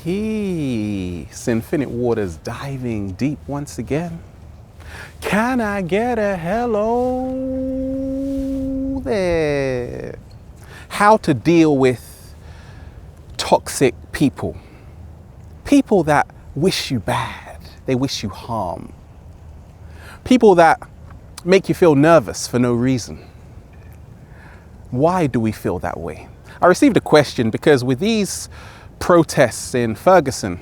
Peace, infinite waters diving deep once again. Can I get a hello there? How to deal with toxic people. People that wish you bad, they wish you harm. People that make you feel nervous for no reason. Why do we feel that way? I received a question because with these protests in Ferguson,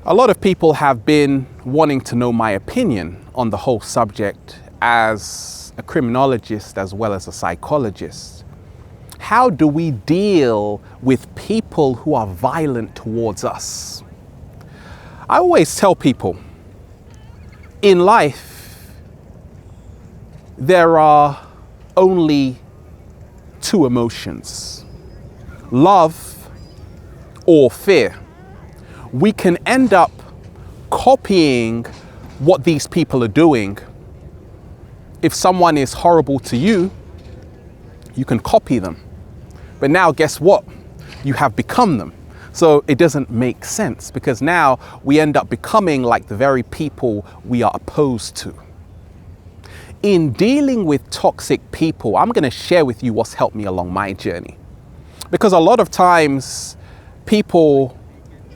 a lot of people have been wanting to know my opinion on the whole subject as a criminologist as well as a psychologist. How do we deal with people who are violent towards us? I always tell people, in life, there are only two emotions, love or fear. We can end up copying what these people are doing. If someone is horrible to you, you can copy them. But now guess what? You have become them. So it doesn't make sense because now we end up becoming like the very people we are opposed to. In dealing with toxic people, I'm going to share with you what's helped me along my journey. Because a lot of times people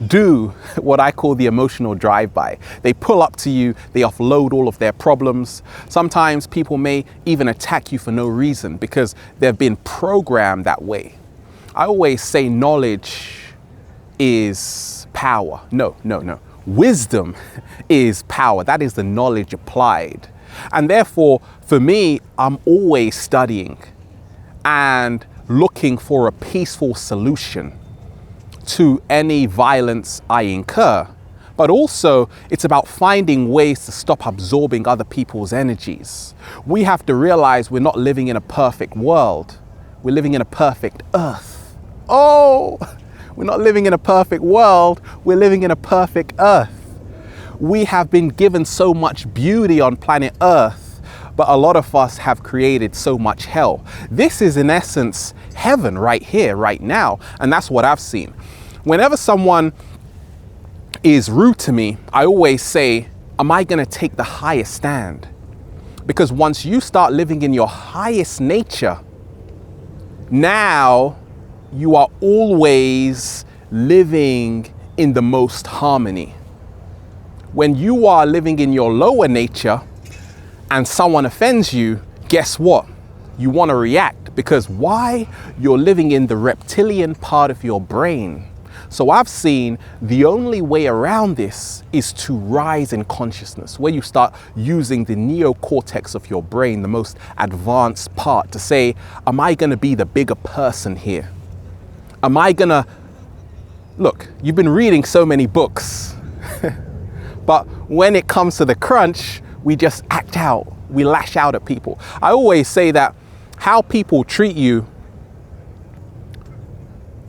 do what I call the emotional drive-by. They pull up to you, they offload all of their problems. Sometimes people may even attack you for no reason because they've been programmed that way. I always say knowledge is power. No. Wisdom is power. That is the knowledge applied. And therefore, for me, I'm always studying and looking for a peaceful solution to any violence I incur. But also, it's about finding ways to stop absorbing other people's energies. We have to realize we're not living in a perfect world. We're living in a perfect earth. Oh, we're not living in a perfect world. We're living in a perfect earth. We have been given so much beauty on planet Earth, but a lot of us have created so much hell. This is in essence heaven right here, right now. And that's what I've seen. Whenever someone is rude to me, I always say, am I going to take the highest stand? Because once you start living in your highest nature, now you are always living in the most harmony. When you are living in your lower nature and someone offends you, guess what? You want to react because why? You're living in the reptilian part of your brain. So I've seen the only way around this is to rise in consciousness, where you start using the neocortex of your brain, the most advanced part, to say, am I going to be the bigger person here? Am I going to... Look, you've been reading so many books, but when it comes to the crunch, we just act out. We lash out at people. I always say that how people treat you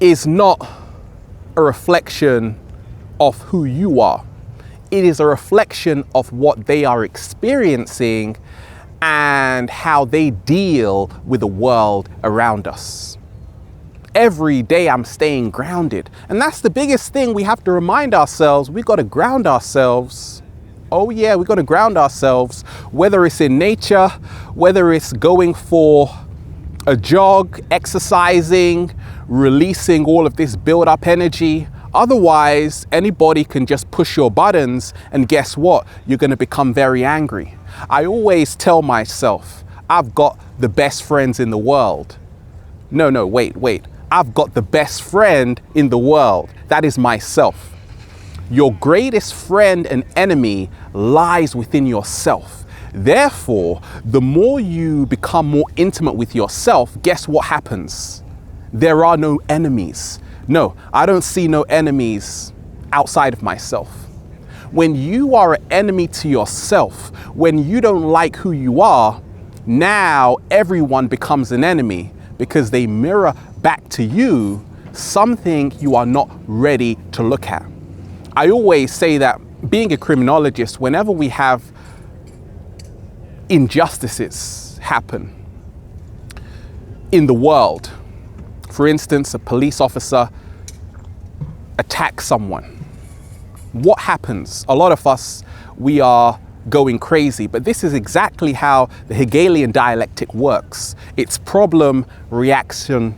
is not a reflection of who you are. It is a reflection of what they are experiencing and how they deal with the world around us. Every day I'm staying grounded. And that's the biggest thing we have to remind ourselves. We got to ground ourselves. Oh yeah, we got to ground ourselves, whether it's in nature, whether it's going for a jog, exercising, releasing all of this build-up energy. Otherwise, anybody can just push your buttons and guess what? You're going to become very angry. I always tell myself, I've got the best friends in the world. No, wait. I've got the best friend in the world. That is myself. Your greatest friend and enemy lies within yourself. Therefore, the more you become more intimate with yourself, guess what happens? There are no enemies. No, I don't see no enemies outside of myself. When you are an enemy to yourself, when you don't like who you are, now everyone becomes an enemy because they mirror back to you something you are not ready to look at. I always say that being a criminologist, whenever we have injustices happen in the world, for instance, a police officer attack someone, what happens? A lot of us, we are going crazy, but this is exactly how the Hegelian dialectic works. It's problem, reaction,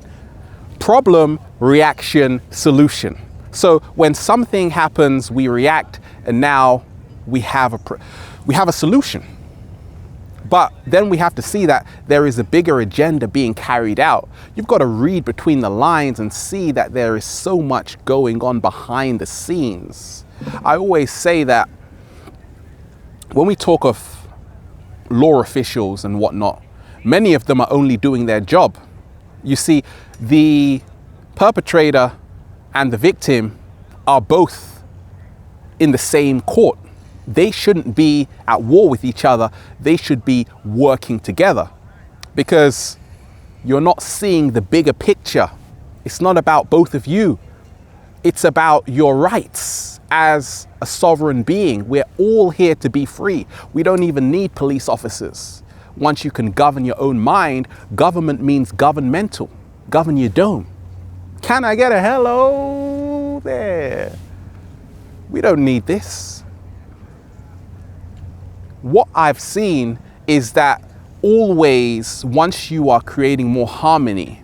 solution. So when something happens, we react, and now we have a solution. But then we have to see that there is a bigger agenda being carried out. You've got to read between the lines and see that there is so much going on behind the scenes. I always say that when we talk of law officials and whatnot, many of them are only doing their job. You see, the perpetrator and the victim are both in the same court. They shouldn't be at war with each other. They should be working together, because you're not seeing the bigger picture. It's not about both of you. It's about your rights as a sovereign being. We're all here to be free. We don't even need police officers. Once you can govern your own mind, government means governmental. Govern your dome. Can I get a hello there? We don't need this. What I've seen is that always, once you are creating more harmony,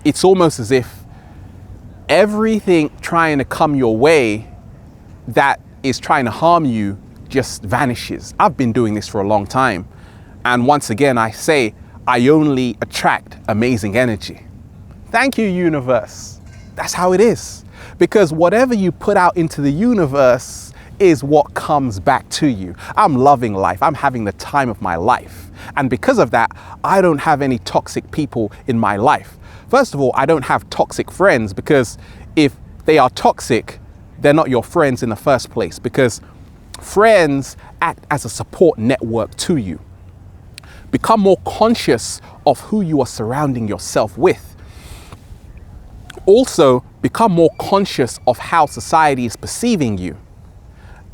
it's almost as if everything trying to come your way that is trying to harm you just vanishes. I've been doing this for a long time. And once again, I say, I only attract amazing energy. Thank you, universe. That's how it is. Because whatever you put out into the universe is what comes back to you. I'm loving life. I'm having the time of my life. And because of that, I don't have any toxic people in my life. First of all, I don't have toxic friends, because if they are toxic, they're not your friends in the first place, because friends act as a support network to you. Become more conscious of who you are surrounding yourself with. Also, become more conscious of how society is perceiving you.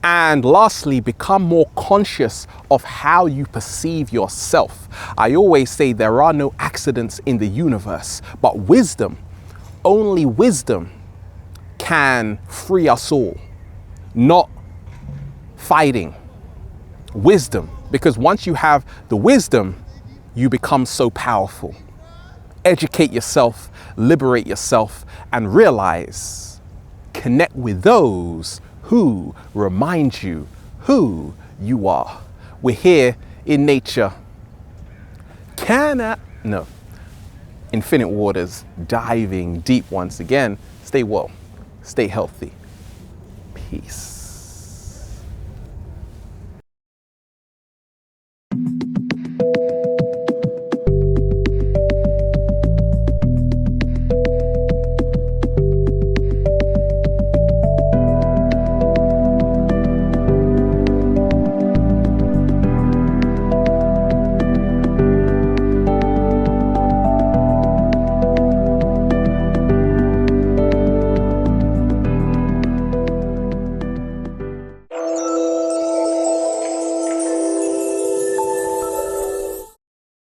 And lastly, become more conscious of how you perceive yourself. I always say there are no accidents in the universe, but wisdom, only wisdom can free us all, not fighting. Wisdom, because once you have the wisdom, you become so powerful. Educate yourself, liberate yourself, and realize, connect with those who remind you who you are. We're here in nature. Infinite waters, diving deep once again. Stay well, stay healthy. Peace.